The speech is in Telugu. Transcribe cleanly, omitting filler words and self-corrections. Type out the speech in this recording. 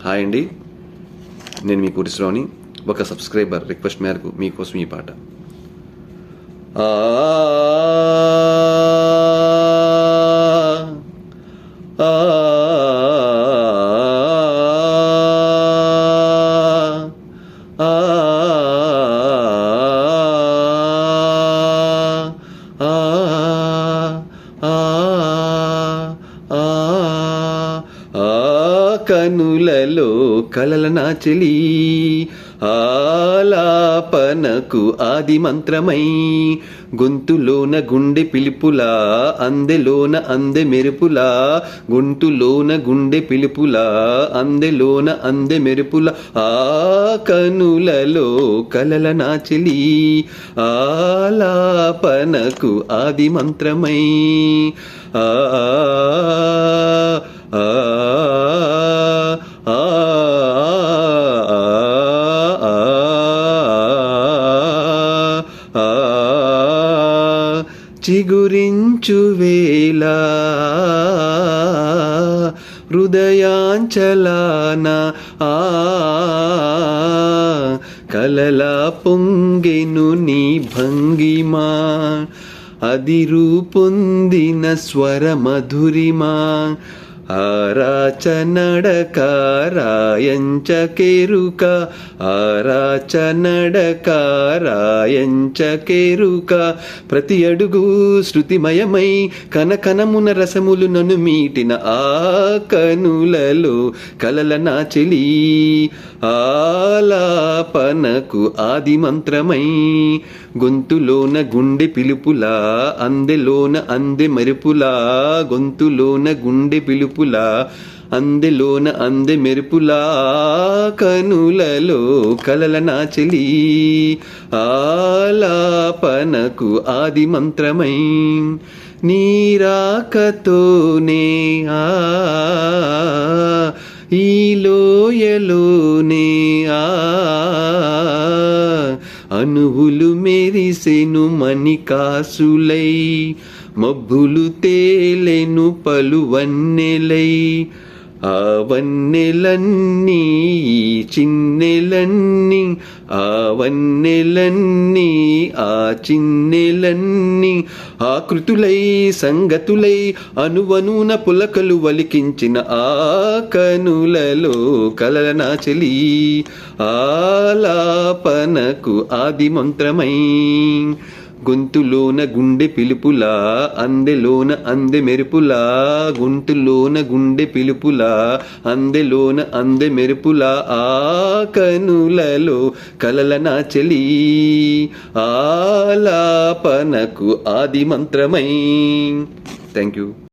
హాయ్ అండి, నేను మీ కురిశ్రావుని. ఒక సబ్స్క్రైబర్ రిక్వెస్ట్ మేరకు మీకోసం ఈ పాట. ఆ ఆ కనులలో కలల నాచెలి ఆలాపనకు ఆది మంత్రమై గొంతులోన గుండె పిలుపులా అందెలోన అందె మెరుపులా గొంతులోన గుండె పిలుపులా అందెలోన అందె మెరుపులా ఆ కనులలో కలల నాచెలి ఆలాపనకు ఆది మంత్రమై ఆ చిగురించు వేళ హృదయాంచలాన కలలా పొంగెను నీ భంగిమా అదిరు పొందిన స్వర మధురిమా ఆరాచ నడక రాయంచ కేరుక ఆరాచ నడక రాయంచ కేరుక ప్రతి అడుగు శృతిమయమై కనకనమున రసములు నన్ను మీటిన ఆ కనులలో కలల నాచెలి ఆలాపనకు ఆది మంత్రమై గొంతులోన గుండె పిలుపులా అందెలోన అందె మెరుపులా గొంతులోన గుండె పిలుపులా అందెలోన అందె మెరుపులా కనులలో కలల నాచెలి ఆలాపనకు ఆది మంత్రమై నీరాకతోనే ఈ లోయలోనే అనువులు మెరిసెను మణికాసులై మబ్బులు తేలెను పలువన్నెలై ఆ వన్నెలన్నీ చిన్నెలన్నీ ఆ వన్నెలన్నీ ఆ చిన్నెలన్నీ ఆకృతులై సంగతులై అనువనున పులకలు వలికించిన ఆ కనులలో కలల నాచెలి ఆలాపనకు ఆది మంత్రమై గొంతులోన గుండె పిలుపులా అందెలోన అందె మెరుపులా గొంతులోన గుండె పిలుపులా అందెలోన అందె మెరుపులా ఆ కనులలో కలల నాచెలి ఆలాపనకు ఆది మంత్రమై. Thank you.